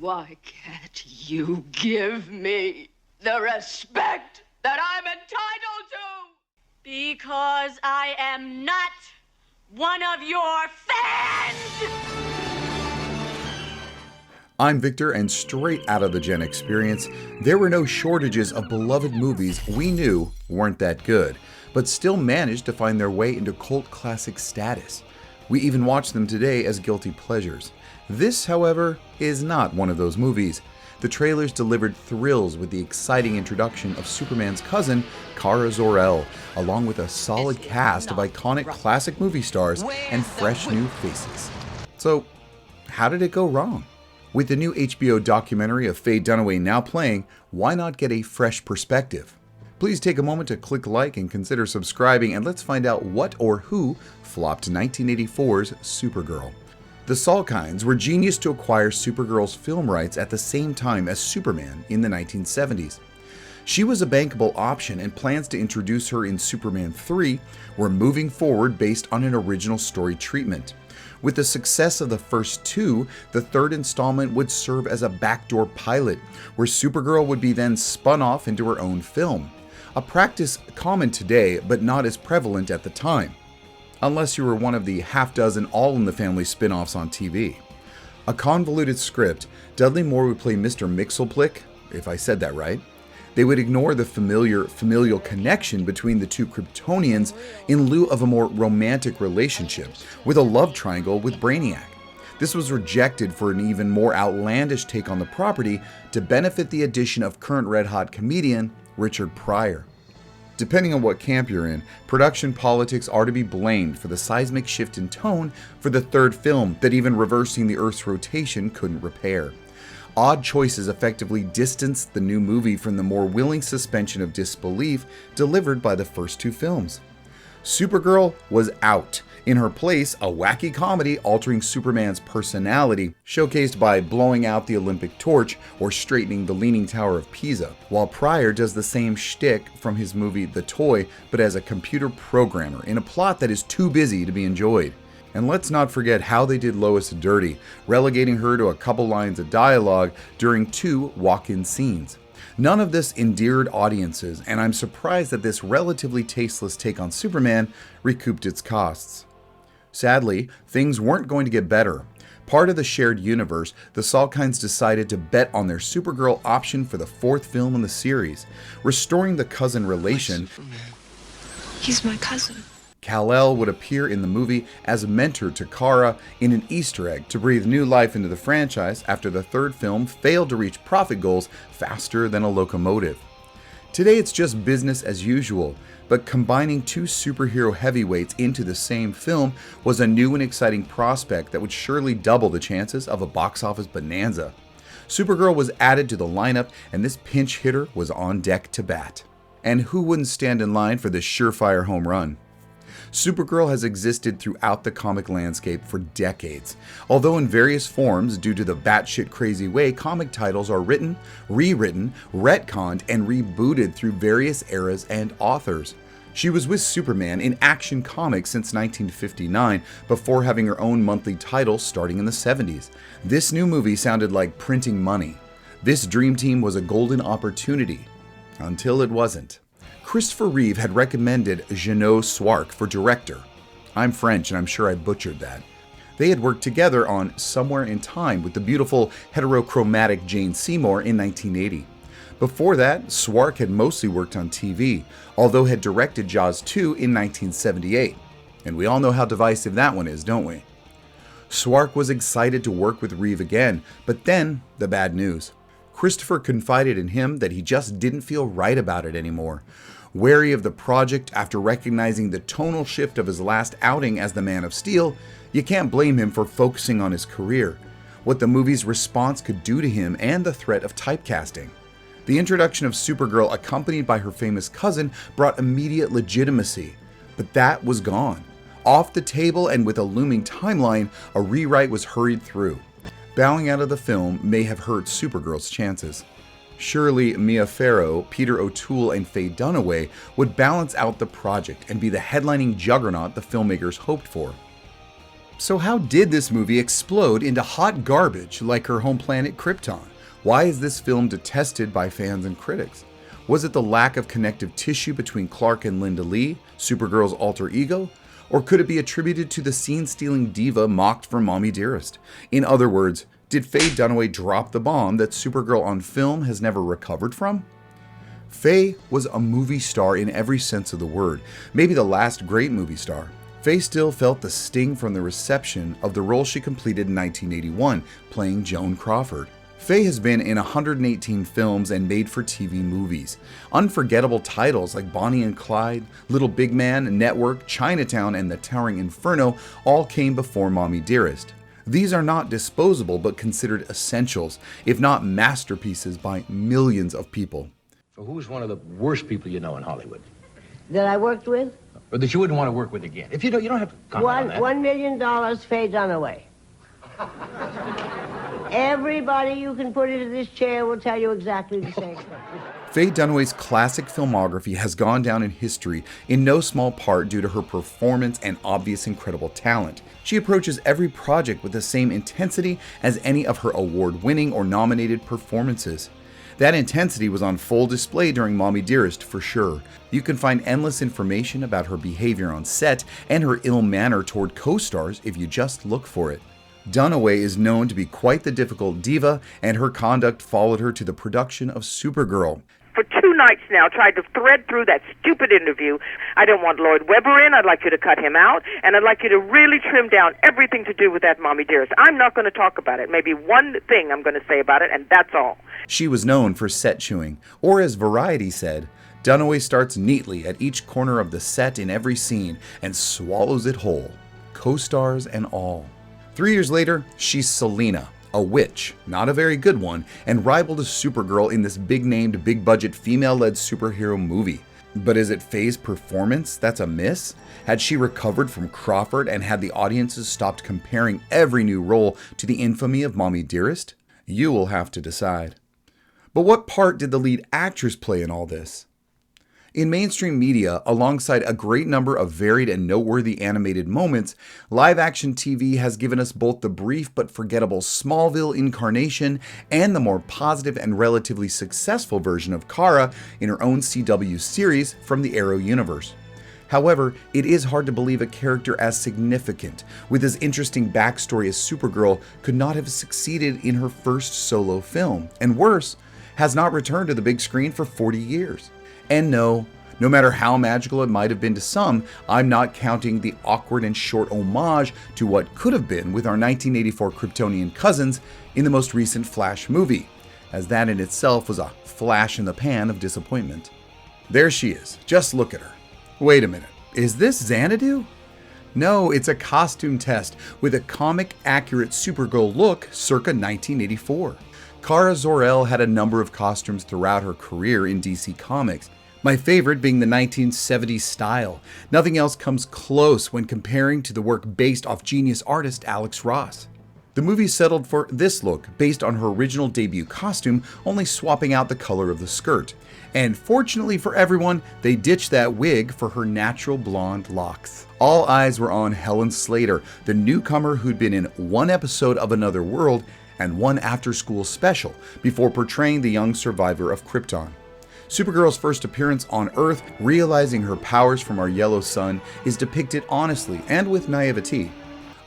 Why can't you give me the respect that I'm entitled to? Because I am not one of your fans! I'm Victor, and straight out of the Gen Experience, there were no shortages of beloved movies we knew weren't that good, but still managed to find their way into cult classic status. We even watch them today as guilty pleasures. This, however, is not one of those movies. The trailers delivered thrills with the exciting introduction of Superman's cousin, Kara Zor-El, along with a solid cast of iconic classic movie stars and fresh new faces. So, how did it go wrong? With the new HBO documentary of Faye Dunaway now playing, why not get a fresh perspective? Please take a moment to click like and consider subscribing, and let's find out what or who flopped 1984's Supergirl. The Salkinds were genius to acquire Supergirl's film rights at the same time as Superman in the 1970s. She was a bankable option, and plans to introduce her in Superman 3 were moving forward based on an original story treatment. With the success of the first two, the third installment would serve as a backdoor pilot, where Supergirl would be then spun off into her own film. A practice common today, but not as prevalent at the time. Unless you were one of the half-dozen All in the Family spin-offs on TV. A convoluted script, Dudley Moore would play Mr. Mxyzptlk, if I said that right. They would ignore the familial connection between the two Kryptonians in lieu of a more romantic relationship, with a love triangle with Brainiac. This was rejected for an even more outlandish take on the property to benefit the addition of current red-hot comedian Richard Pryor. Depending on what camp you're in, production politics are to be blamed for the seismic shift in tone for the third film that even reversing the Earth's rotation couldn't repair. Odd choices effectively distanced the new movie from the more willing suspension of disbelief delivered by the first two films. Supergirl was out. In her place, a wacky comedy altering Superman's personality, showcased by blowing out the Olympic torch or straightening the Leaning Tower of Pisa, while Pryor does the same shtick from his movie The Toy, but as a computer programmer in a plot that is too busy to be enjoyed. And let's not forget how they did Lois dirty, relegating her to a couple lines of dialogue during two walk-in scenes. None of this endeared audiences, and I'm surprised that this relatively tasteless take on Superman recouped its costs. Sadly, things weren't going to get better. Part of the shared universe, the Salkinds decided to bet on their Supergirl option for the fourth film in the series, restoring the cousin relation. He's my cousin. Kal-El would appear in the movie as a mentor to Kara in an Easter egg to breathe new life into the franchise after the third film failed to reach profit goals faster than a locomotive. Today it's just business as usual, but combining two superhero heavyweights into the same film was a new and exciting prospect that would surely double the chances of a box office bonanza. Supergirl was added to the lineup, and this pinch hitter was on deck to bat. And who wouldn't stand in line for this surefire home run? Supergirl has existed throughout the comic landscape for decades, although in various forms due to the batshit crazy way comic titles are written, rewritten, retconned, and rebooted through various eras and authors. She was with Superman in Action Comics since 1959, before having her own monthly title starting in the 70s. This new movie sounded like printing money. This dream team was a golden opportunity, until it wasn't. Christopher Reeve had recommended Jeannot Swark for director. I'm French and I'm sure I butchered that. They had worked together on Somewhere in Time with the beautiful heterochromatic Jane Seymour in 1980. Before that, Swark had mostly worked on TV, although had directed Jaws 2 in 1978. And we all know how divisive that one is, don't we? Swark was excited to work with Reeve again, but then the bad news. Christopher confided in him that he just didn't feel right about it anymore. Wary of the project after recognizing the tonal shift of his last outing as the Man of Steel, you can't blame him for focusing on his career, what the movie's response could do to him, and the threat of typecasting. The introduction of Supergirl, accompanied by her famous cousin, brought immediate legitimacy, but that was gone. Off the table, and with a looming timeline, a rewrite was hurried through. Bowing out of the film may have hurt Supergirl's chances. Surely Mia Farrow, Peter O'Toole, and Faye Dunaway would balance out the project and be the headlining juggernaut the filmmakers hoped for. So how did this movie explode into hot garbage like her home planet Krypton? Why is this film detested by fans and critics? Was it the lack of connective tissue between Clark and Linda Lee, Supergirl's alter ego? Or could it be attributed to the scene-stealing diva mocked for Mommie Dearest? In other words, did Faye Dunaway drop the bomb that Supergirl on film has never recovered from? Faye was a movie star in every sense of the word, maybe the last great movie star. Faye still felt the sting from the reception of the role she completed in 1981, playing Joan Crawford. Faye has been in 118 films and made-for-TV movies. Unforgettable titles like Bonnie and Clyde, Little Big Man, Network, Chinatown, and The Towering Inferno all came before Mommie Dearest. These are not disposable but considered essentials, if not masterpieces by millions of people. So who's one of the worst people you know in Hollywood? That I worked with? Or that you wouldn't want to work with again? If you don't have to comment on that. $1 million, Faye Dunaway. Everybody you can put into this chair will tell you exactly the same thing. Faye Dunaway's classic filmography has gone down in history in no small part due to her performance and obvious incredible talent. She approaches every project with the same intensity as any of her award-winning or nominated performances. That intensity was on full display during Mommie Dearest for sure. You can find endless information about her behavior on set and her ill manner toward co-stars if you just look for it. Dunaway is known to be quite the difficult diva, and her conduct followed her to the production of Supergirl. For 2 nights now, tried to thread through that stupid interview. I don't want Lloyd Webber in. I'd like you to cut him out. And I'd like you to really trim down everything to do with that Mommie Dearest. I'm not going to talk about it. Maybe one thing I'm going to say about it, and that's all. She was known for set chewing, or as Variety said, Dunaway starts neatly at each corner of the set in every scene and swallows it whole, co-stars and all. 3 years later, she's Selena, a witch, not a very good one, and rival to Supergirl in this big-named, big-budget, female-led superhero movie. But is it Faye's performance that's a miss? Had she recovered from Crawford, and had the audiences stopped comparing every new role to the infamy of Mommie Dearest? You will have to decide. But what part did the lead actress play in all this? In mainstream media, alongside a great number of varied and noteworthy animated moments, live-action TV has given us both the brief but forgettable Smallville incarnation and the more positive and relatively successful version of Kara in her own CW series from the Arrow universe. However, it is hard to believe a character as significant, with as interesting backstory as Supergirl, could not have succeeded in her first solo film, and worse, has not returned to the big screen for 40 years. And no matter how magical it might have been to some, I'm not counting the awkward and short homage to what could have been with our 1984 Kryptonian cousins in the most recent Flash movie, as that in itself was a flash in the pan of disappointment. There she is, just look at her. Wait a minute, is this Xanadu? No, it's a costume test with a comic-accurate Supergirl look circa 1984. Kara Zor-El had a number of costumes throughout her career in DC Comics, my favorite being the 1970s style. Nothing else comes close when comparing to the work based off genius artist Alex Ross. The movie settled for this look based on her original debut costume, only swapping out the color of the skirt. And fortunately for everyone, they ditched that wig for her natural blonde locks. All eyes were on Helen Slater, the newcomer who'd been in one episode of Another World and one after-school special before portraying the young survivor of Krypton. Supergirl's first appearance on Earth, realizing her powers from our yellow sun, is depicted honestly and with naivety.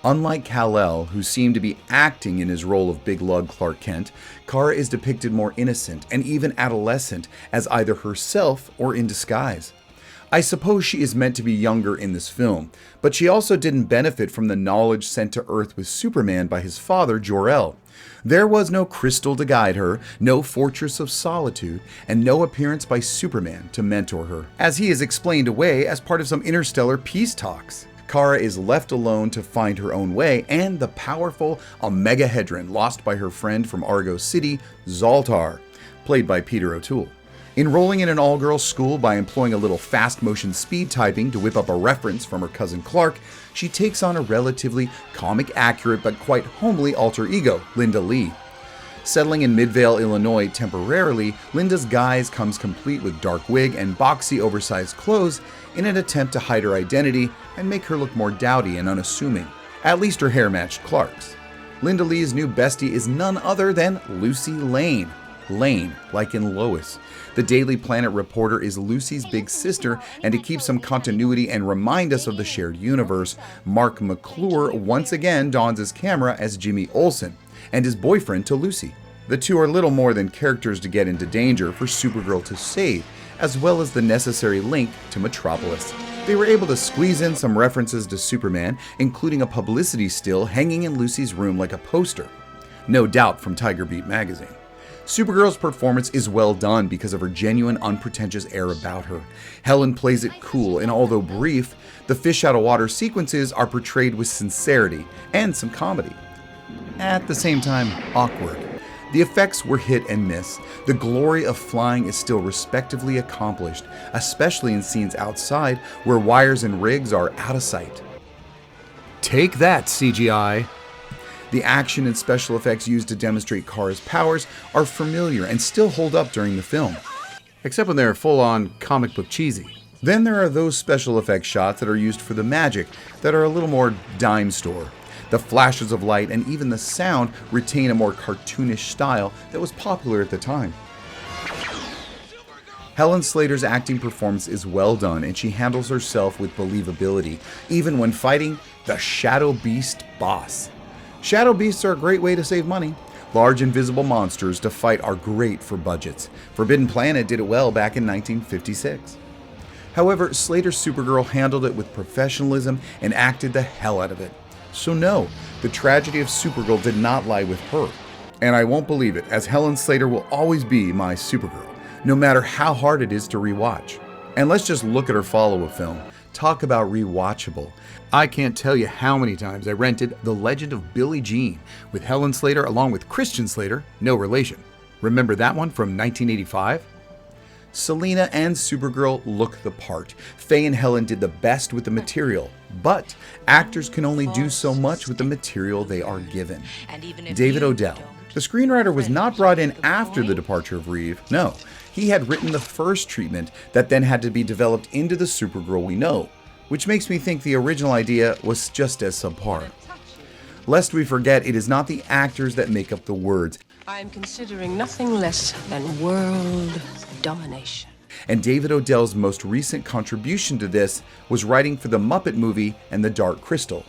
Unlike Kal-El, who seemed to be acting in his role of big lug Clark Kent, Kara is depicted more innocent and even adolescent as either herself or in disguise. I suppose she is meant to be younger in this film, but she also didn't benefit from the knowledge sent to Earth with Superman by his father, Jor-El. There was no crystal to guide her, no fortress of solitude, and no appearance by Superman to mentor her, as he is explained away as part of some interstellar peace talks. Kara is left alone to find her own way, and the powerful Omegahedron lost by her friend from Argo City, Zoltar, played by Peter O'Toole. Enrolling in an all-girls school by employing a little fast-motion speed typing to whip up a reference from her cousin Clark, she takes on a relatively comic-accurate but quite homely alter ego, Linda Lee. Settling in Midvale, Illinois temporarily, Linda's guise comes complete with dark wig and boxy oversized clothes in an attempt to hide her identity and make her look more dowdy and unassuming. At least her hair matched Clark's. Linda Lee's new bestie is none other than Lucy Lane. Lane, like in Lois. The Daily Planet reporter is Lucy's big sister, and to keep some continuity and remind us of the shared universe, Mark McClure once again dons his camera as Jimmy Olsen, and his boyfriend to Lucy. The two are little more than characters to get into danger for Supergirl to save, as well as the necessary link to Metropolis. They were able to squeeze in some references to Superman, including a publicity still hanging in Lucy's room like a poster. No doubt from Tiger Beat magazine. Supergirl's performance is well done because of her genuine, unpretentious air about her. Helen plays it cool, and although brief, the fish out of water sequences are portrayed with sincerity and some comedy. At the same time, awkward. The effects were hit and miss. The glory of flying is still respectively accomplished, especially in scenes outside where wires and rigs are out of sight. Take that, CGI. The action and special effects used to demonstrate Kara's powers are familiar and still hold up during the film. Except when they're full-on comic book cheesy. Then there are those special effects shots that are used for the magic that are a little more dime store. The flashes of light and even the sound retain a more cartoonish style that was popular at the time. Helen Slater's acting performance is well done, and she handles herself with believability, even when fighting the Shadow Beast boss. Shadow Beasts are a great way to save money. Large invisible monsters to fight are great for budgets. Forbidden Planet did it well back in 1956. However, Slater's Supergirl handled it with professionalism and acted the hell out of it. So no, the tragedy of Supergirl did not lie with her. And I won't believe it, as Helen Slater will always be my Supergirl, no matter how hard it is to rewatch. And let's just look at her follow-up film. Talk about rewatchable. I can't tell you how many times I rented The Legend of Billie Jean with Helen Slater along with Christian Slater, no relation. Remember that one from 1985? Selina and Supergirl look the part. Faye and Helen did the best with the material, but actors can only do so much with the material they are given. David Odell. The screenwriter was not brought in after the departure of Reeve. No, he had written the first treatment that then had to be developed into the Supergirl we know, which makes me think the original idea was just as subpar. Lest we forget, it is not the actors that make up the words. I am considering nothing less than world domination. And David Odell's most recent contribution to this was writing for the Muppet movie and The Dark Crystal.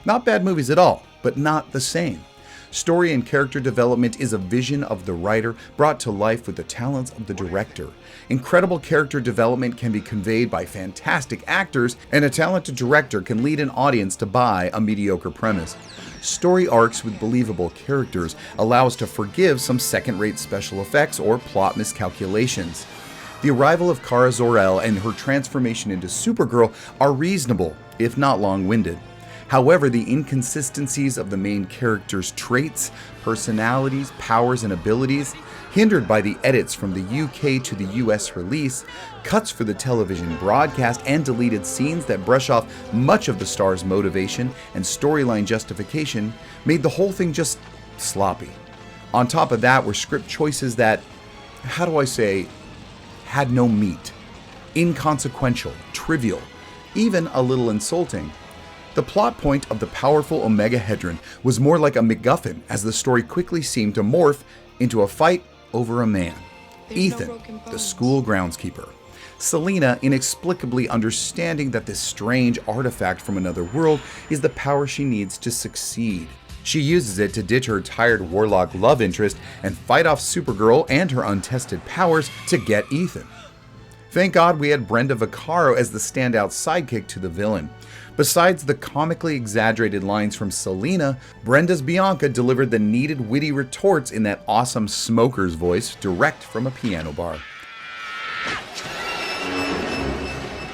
Not bad movies at all, but not the same. Story and character development is a vision of the writer brought to life with the talents of the director. Incredible character development can be conveyed by fantastic actors, and a talented director can lead an audience to buy a mediocre premise. Story arcs with believable characters allow us to forgive some second-rate special effects or plot miscalculations. The arrival of Kara Zor-El and her transformation into Supergirl are reasonable, if not long-winded. However, the inconsistencies of the main character's traits, personalities, powers, and abilities, hindered by the edits from the UK to the US release, cuts for the television broadcast, and deleted scenes that brush off much of the star's motivation and storyline justification, made the whole thing just sloppy. On top of that were script choices that, how do I say, had no meat. Inconsequential, trivial, even a little insulting. The plot point of the powerful Omega Hedron was more like a MacGuffin, as the story quickly seemed to morph into a fight over a man. Ethan, the school groundskeeper. Selina inexplicably understanding that this strange artifact from another world is the power she needs to succeed. She uses it to ditch her tired warlock love interest and fight off Supergirl and her untested powers to get Ethan. Thank God we had Brenda Vaccaro as the standout sidekick to the villain. Besides the comically exaggerated lines from Selina, Brenda's Bianca delivered the needed witty retorts in that awesome smoker's voice direct from a piano bar.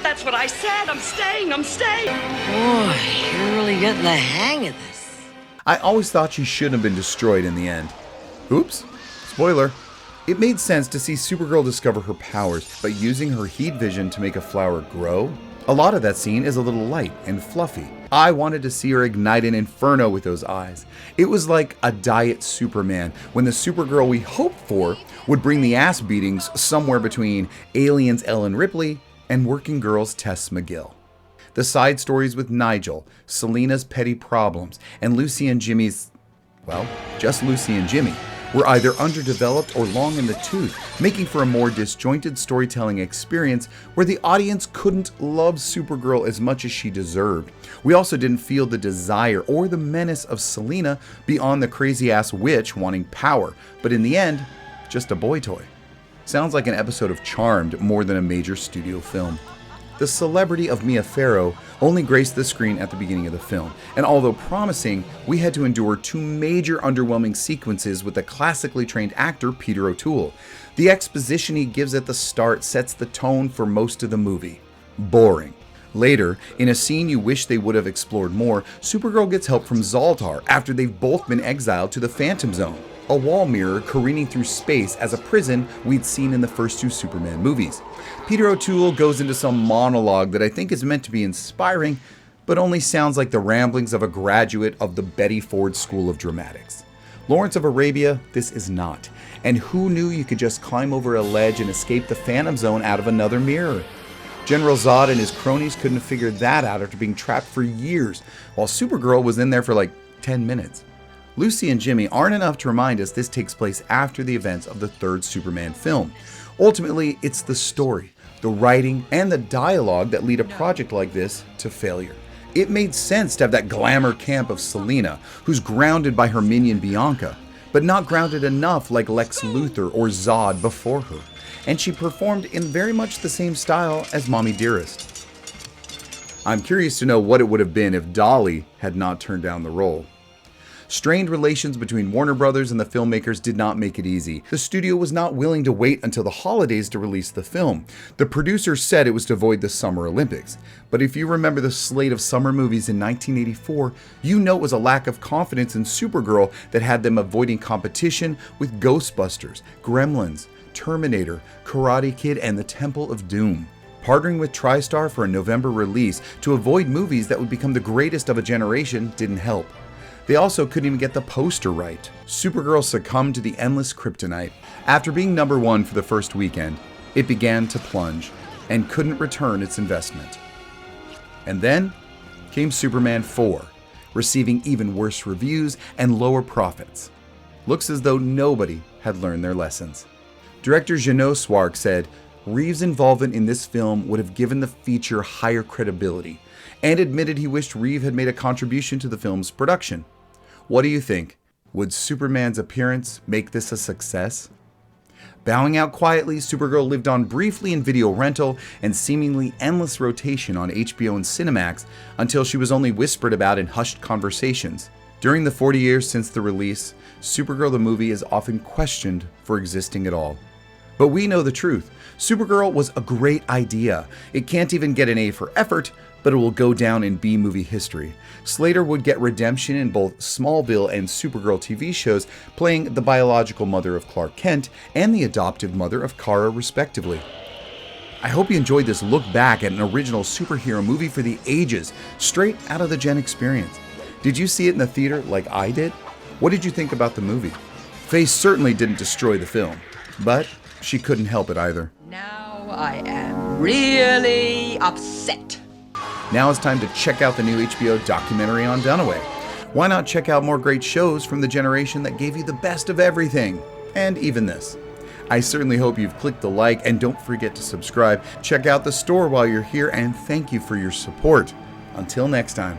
That's what I said. I'm staying. Boy, you're really getting the hang of this. I always thought she shouldn't have been destroyed in the end. Oops, spoiler. It made sense to see Supergirl discover her powers, but using her heat vision to make a flower grow? A lot of that scene is a little light and fluffy. I wanted to see her ignite an inferno with those eyes. It was like a diet Superman, when the Supergirl we hoped for would bring the ass beatings somewhere between Aliens' Ellen Ripley and Working Girls' Tess McGill. The side stories with Nigel, Selena's petty problems, and Lucy and Jimmy's, well, just Lucy and Jimmy, were either underdeveloped or long in the tooth, making for a more disjointed storytelling experience where the audience couldn't love Supergirl as much as she deserved. We also didn't feel the desire or the menace of Selena beyond the crazy-ass witch wanting power, but in the end, just a boy toy. Sounds like an episode of Charmed more than a major studio film. The celebrity of Mia Farrow only graced the screen at the beginning of the film, and although promising, we had to endure 2 major underwhelming sequences with the classically trained actor Peter O'Toole. The exposition he gives at the start sets the tone for most of the movie. Boring. Later, in a scene you wish they would have explored more, Supergirl gets help from Zoltar after they've both been exiled to the Phantom Zone, a wall mirror careening through space as a prison we'd seen in the first 2 Superman movies. Peter O'Toole goes into some monologue that I think is meant to be inspiring, but only sounds like the ramblings of a graduate of the Betty Ford School of Dramatics. Lawrence of Arabia, this is not. And who knew you could just climb over a ledge and escape the Phantom Zone out of another mirror? General Zod and his cronies couldn't have figured that out after being trapped for years, while Supergirl was in there for like 10 minutes. Lucy and Jimmy aren't enough to remind us this takes place after the events of the 3rd Superman film. Ultimately, it's the story, the writing, and the dialogue that lead a project like this to failure. It made sense to have that glamour camp of Selena, who's grounded by her minion Bianca, but not grounded enough like Lex Luthor or Zod before her. And she performed in very much the same style as Mommie Dearest. I'm curious to know what it would have been if Dolly had not turned down the role. Strained relations between Warner Brothers and the filmmakers did not make it easy. The studio was not willing to wait until the holidays to release the film. The producers said it was to avoid the Summer Olympics. But if you remember the slate of summer movies in 1984, you know it was a lack of confidence in Supergirl that had them avoiding competition with Ghostbusters, Gremlins, Terminator, Karate Kid, and The Temple of Doom. Partnering with TriStar for a November release to avoid movies that would become the greatest of a generation didn't help. They also couldn't even get the poster right. Supergirl succumbed to the endless Kryptonite. After being number 1 for the first weekend, it began to plunge and couldn't return its investment. And then came Superman 4, receiving even worse reviews and lower profits. Looks as though nobody had learned their lessons. Director Jeannot Swark said, Reeves' involvement in this film would have given the feature higher credibility, and admitted he wished Reeve had made a contribution to the film's production. What do you think? Would Superman's appearance make this a success? Bowing out quietly, Supergirl lived on briefly in video rental and seemingly endless rotation on HBO and Cinemax until she was only whispered about in hushed conversations. During the 40 years since the release, Supergirl the movie is often questioned for existing at all. But we know the truth. Supergirl was a great idea. It can't even get an A for effort, but it will go down in B-movie history. Slater would get redemption in both Smallville and Supergirl TV shows, playing the biological mother of Clark Kent and the adoptive mother of Kara, respectively. I hope you enjoyed this look back at an original superhero movie for the ages, straight out of the Gen Experience. Did you see it in the theater like I did? What did you think about the movie? Faye certainly didn't destroy the film, but she couldn't help it either. Now I am really upset. Now it's time to check out the new HBO documentary on Dunaway. Why not check out more great shows from the generation that gave you the best of everything, and even this. I certainly hope you've clicked the like, and don't forget to subscribe. Check out the store while you're here, and thank you for your support. Until next time.